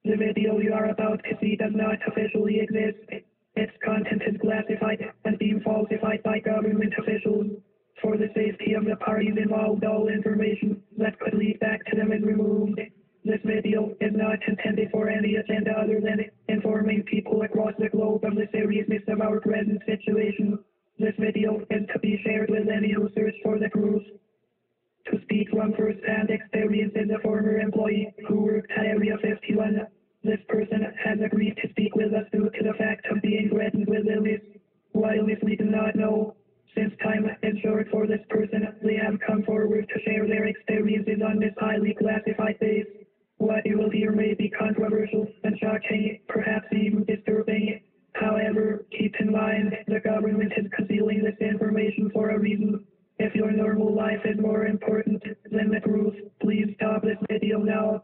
The video you are about to see does not officially exist. Its content is classified and being falsified by government officials. For the safety of the parties involved, all information that could lead back to them is removed. This video is not intended for any agenda other than informing people across the globe of the seriousness of our present situation. This video is to be shared with any who search for the truth. To speak from first-hand experience as a former employee who worked at Area 51, this person has agreed to speak with us due to the fact of being threatened with illness. While if we do not know, since time is short for this person, they have come forward to share their experiences on this highly classified base. What you will hear may be controversial and shocking, perhaps even disturbing. However, keep in mind, the government is concealing this information for a reason. If your normal life is more important than the truth, please stop this video now.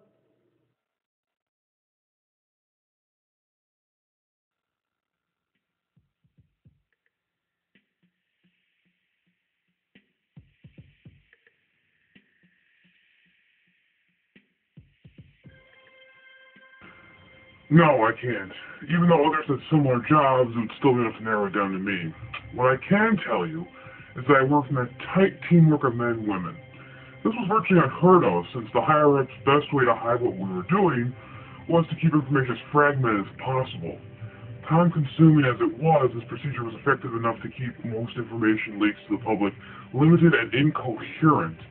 No, I can't. Even though others had similar jobs, it would still be enough to narrow it down to me. What I can tell you is that I worked in a tight teamwork of men and women. This was virtually unheard of, since the higher-ups' best way to hide what we were doing was to keep information as fragmented as possible. Time-consuming as it was, this procedure was effective enough to keep most information leaks to the public limited and incoherent.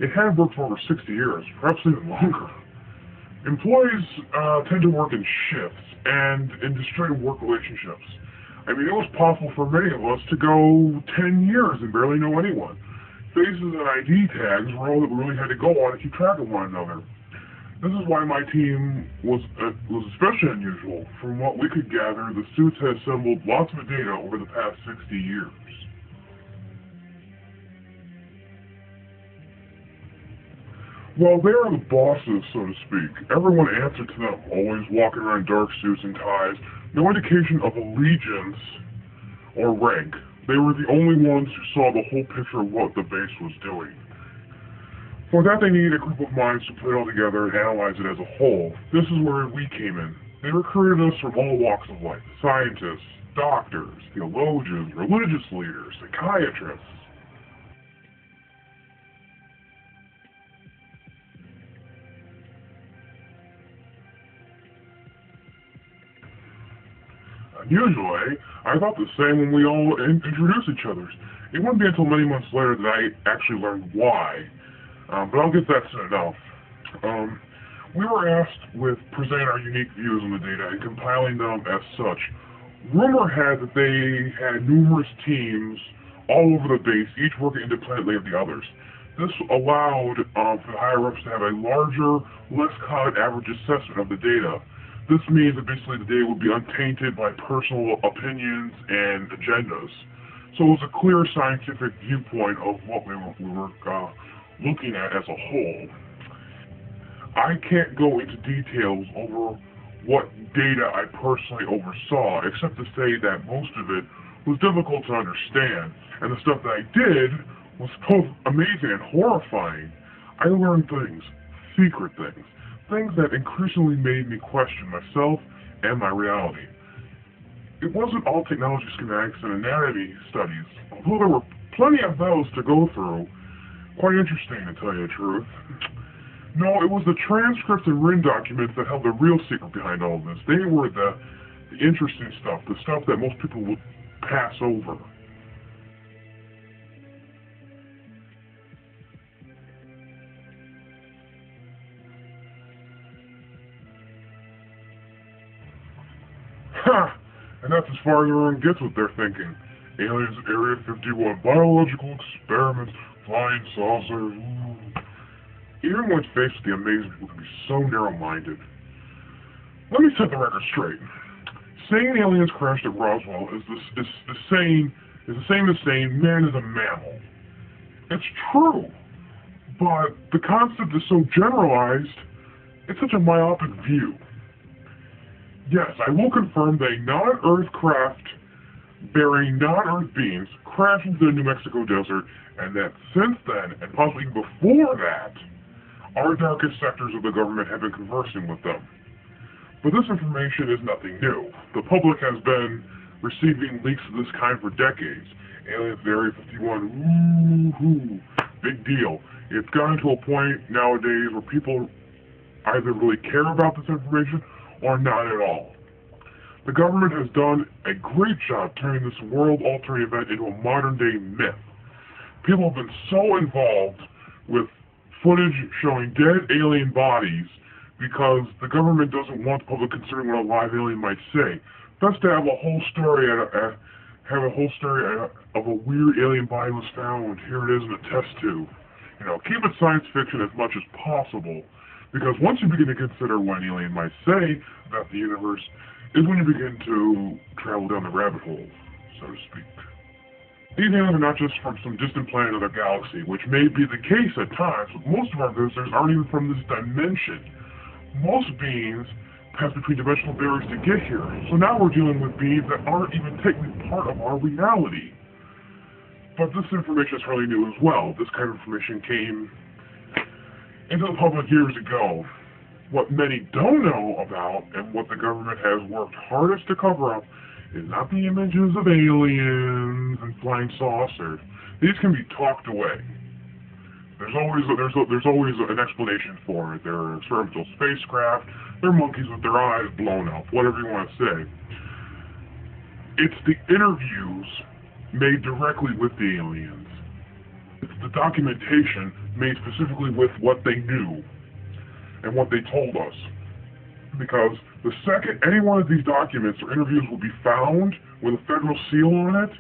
It had worked for over 60 years, perhaps even longer. Employees tend to work in shifts and in disjointed work relationships. I mean, it was possible for many of us to go 10 years and barely know anyone. Faces and ID tags were all that we really had to go on to keep track of one another. This is why my team was especially unusual. From what we could gather, the suits had assembled lots of data over the past 60 years. Well, they are the bosses, so to speak. Everyone answered to them, always walking around in dark suits and ties. No indication of allegiance or rank. They were the only ones who saw the whole picture of what the base was doing. For that, they needed a group of minds to put it all together and analyze it as a whole. This is where we came in. They recruited us from all walks of life. Scientists, doctors, theologians, religious leaders, psychiatrists. Usually, I thought the same when we all introduced each other. It wouldn't be until many months later that I actually learned why. But I'll get that soon enough. We were asked with presenting our unique views on the data and compiling them as such. Rumor had that they had numerous teams all over the base, each working independently of the others. This allowed for the higher-ups to have a larger, less common average assessment of the data. This means that basically the data would be untainted by personal opinions and agendas. So it was a clear scientific viewpoint of what we were looking at as a whole. I can't go into details over what data I personally oversaw, except to say that most of it was difficult to understand, and the stuff that I did was both amazing and horrifying. I learned things, secret things that increasingly made me question myself and my reality. It wasn't all technology schematics and anatomy studies, although there were plenty of those to go through. Quite interesting, to tell you the truth. No, it was the transcripts and written documents that held the real secret behind all of this. They were the interesting stuff, the stuff that most people would pass over. Ha! And that's as far as everyone gets with their thinking. Aliens at Area 51, biological experiments, flying saucers. Even when faced with the amazing people can be so narrow-minded. Let me set the record straight. Saying aliens crashed at Roswell is the same as saying man is a mammal. It's true, but the concept is so generalized, it's such a myopic view. Yes, I will confirm that a non-Earth craft bearing non-Earth beings crashed into the New Mexico desert, and that since then, and possibly even before that, our darkest sectors of the government have been conversing with them. But this information is nothing new. The public has been receiving leaks of this kind for decades. Aliens at Area 51, woohoo, big deal. It's gotten to a point nowadays where people either really care about this information or not at all. The government has done a great job turning this world-altering event into a modern-day myth. People have been so involved with footage showing dead alien bodies because the government doesn't want the public considering what a live alien might say. Best to have a whole story of a weird alien body was found. Here it is in a test tube. Keep it science fiction as much as possible, because once you begin to consider what an alien might say about the universe, is when you begin to travel down the rabbit hole, so to speak. These aliens are not just from some distant planet or galaxy, which may be the case at times, but most of our visitors aren't even from this dimension. Most beings pass between dimensional barriers to get here, so now we're dealing with beings that aren't even technically part of our reality. But this information is fairly new as well. This kind of information came into the public years ago. What many don't know about, and what the government has worked hardest to cover up, is not the images of aliens and flying saucers. These can be talked away. There's always an explanation for it. They're experimental spacecraft, they're monkeys with their eyes blown up, whatever you want to say. It's the interviews made directly with the aliens. It's the documentation made specifically with what they knew and what they told us. Because the second any one of these documents or interviews will be found with a federal seal on it,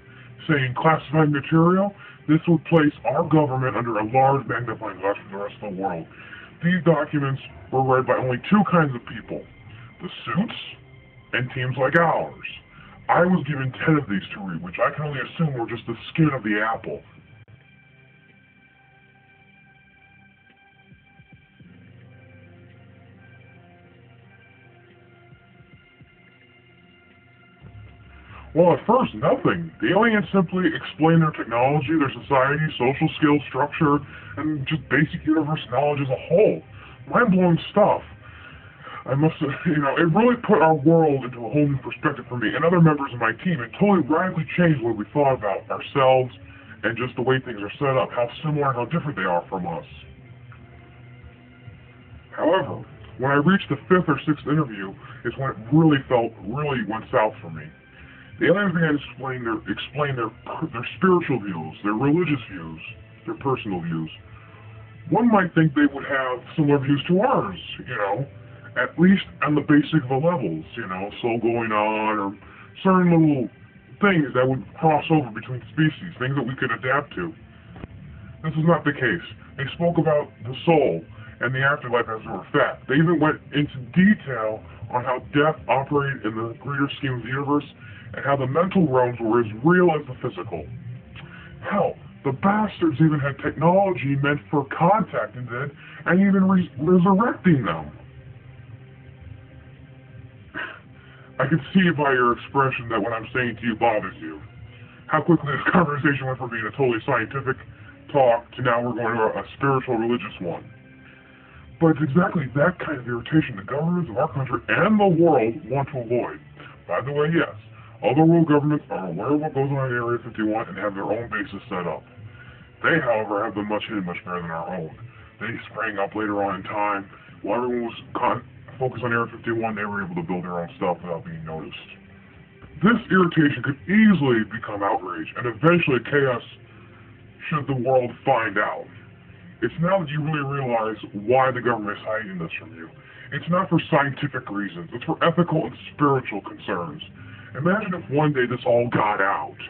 saying classified material, this would place our government under a large magnifying glass from the rest of the world. These documents were read by only two kinds of people, the suits and teams like ours. I was given 10 of these to read, which I can only assume were just the skin of the apple. Well, at first, nothing. The aliens simply explain their technology, their society, social skills, structure, and just basic universe knowledge as a whole. Mind-blowing stuff. I must have, it really put our world into a whole new perspective for me and other members of my team. It totally radically changed what we thought about ourselves and just the way things are set up, how similar and how different they are from us. However, when I reached the 5th or 6th interview is when it really went south for me. The aliens began to explain their spiritual views, their religious views, their personal views. One might think they would have similar views to ours, at least on the basic of the levels, soul going on, or certain little things that would cross over between species, things that we could adapt to. This is not the case. They spoke about the soul and the afterlife as a matter of fact. They even went into detail on how death operated in the greater scheme of the universe, and how the mental realms were as real as the physical. Hell, the bastards even had technology meant for contacting dead and even resurrecting them. I can see by your expression that what I'm saying to you bothers you. How quickly this conversation went from being a totally scientific talk to now we're going to a spiritual, religious one. But it's exactly that kind of irritation the governments of our country and the world want to avoid. By the way, yes, other world governments are aware of what goes on in Area 51 and have their own bases set up. They, however, have them much better than our own. They sprang up later on in time. While everyone was focused on Area 51, they were able to build their own stuff without being noticed. This irritation could easily become outrage and eventually chaos should the world find out. It's now that you really realize why the government is hiding this from you. It's not for scientific reasons. It's for ethical and spiritual concerns. Imagine if one day this all got out.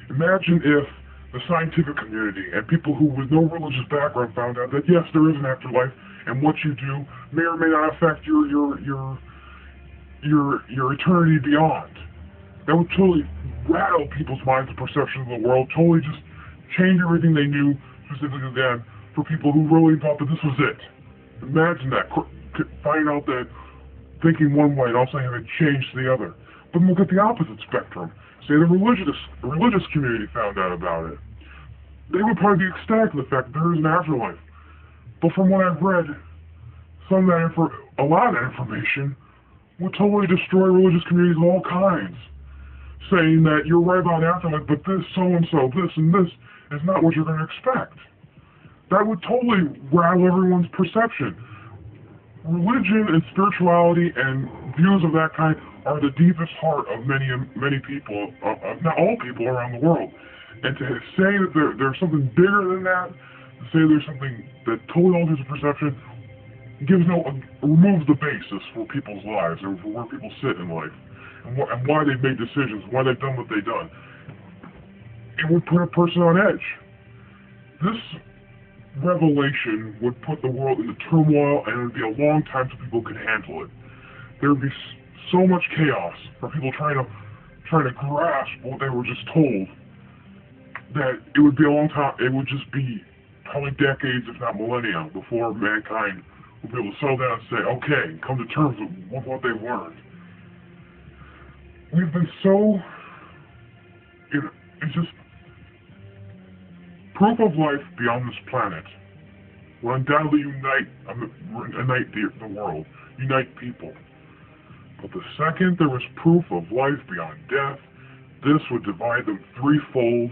Imagine if the scientific community and people who with no religious background found out that yes, there is an afterlife, and what you do may or may not affect your eternity beyond. That would totally rattle people's minds and perceptions of the world, totally just change everything they knew specifically then for people who really thought that this was it. Imagine that, find out that thinking one way and also having it change to the other. But look at the opposite spectrum. Say the religious community found out about it. They would probably be ecstatic with the fact that there is an afterlife. But from what I've read, a lot of that information would totally destroy religious communities of all kinds, saying that you're right about afterlife, but this so-and-so, this and this is not what you're going to expect. That would totally rattle everyone's perception. Religion and spirituality and views of that kind are the deepest heart of many people, not all people around the world. And to say that there's something bigger than that, to say there's something that totally alters the perception, removes the basis for people's lives and for where people sit in life, and why they've made decisions, why they've done what they've done. It would put a person on edge. This revelation would put the world into turmoil, and it would be a long time till people could handle it. There would be so much chaos for people trying to grasp what they were just told, that it would be a long time. It would just be probably decades, if not millennia, before mankind would be able to settle down and say, okay, come to terms with what they've learned. We've been so, it's just, proof of life beyond this planet will undoubtedly unite the world, unite people. But the second there was proof of life beyond death, this would divide them threefold,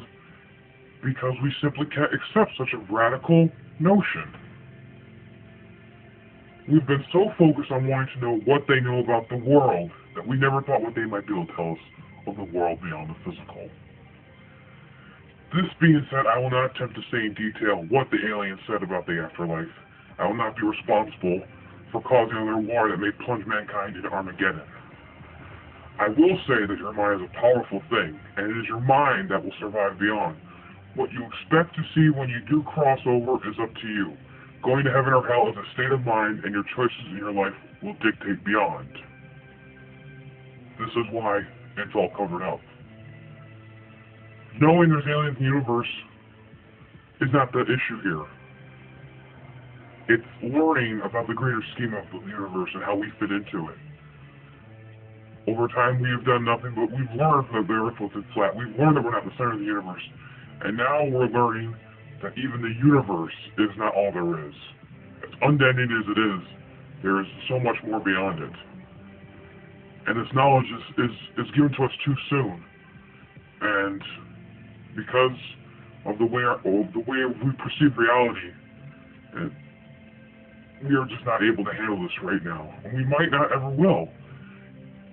because we simply can't accept such a radical notion. We've been so focused on wanting to know what they know about the world that we never thought what they might be able to tell us of the world beyond the physical. This being said, I will not attempt to say in detail what the aliens said about the afterlife. I will not be responsible for causing another war that may plunge mankind into Armageddon. I will say that your mind is a powerful thing, and it is your mind that will survive beyond. What you expect to see when you do cross over is up to you. Going to heaven or hell is a state of mind, and your choices in your life will dictate beyond. This is why it's all covered up. Knowing there's aliens in the universe is not the issue here. It's learning about the greater scheme of the universe and how we fit into it. Over time, we have done nothing but we've learned that the Earth wasn't flat. We've learned that we're not the center of the universe. And now we're learning that even the universe is not all there is. As unending as it is, there is so much more beyond it. And this knowledge is given to us too soon. And because of the way we perceive reality, we are just not able to handle this right now. And we might not ever will.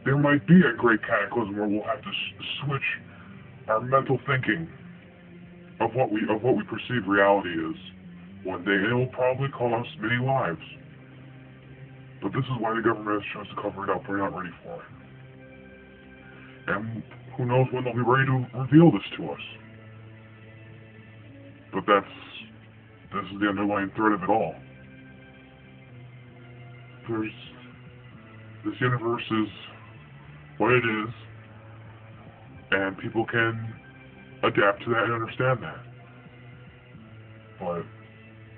There might be a great cataclysm where we'll have to switch our mental thinking of what we perceive reality is one day, and it will probably cost many lives. But this is why the government has chosen to cover it up. We're not ready for it. And who knows when they'll be ready to reveal this to us. But this is the underlying thread of it all. This universe is what it is, and people can adapt to that and understand that. But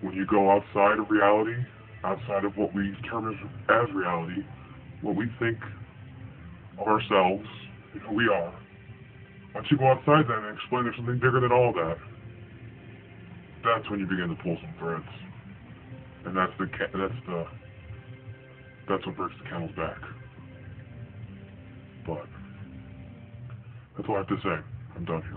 when you go outside of reality, outside of what we term as reality, what we think of ourselves and who we are, once you go outside that and explain there's something bigger than all that, that's when you begin to pull some threads. And that's what breaks the camel's back. But that's all I have to say. I'm done here.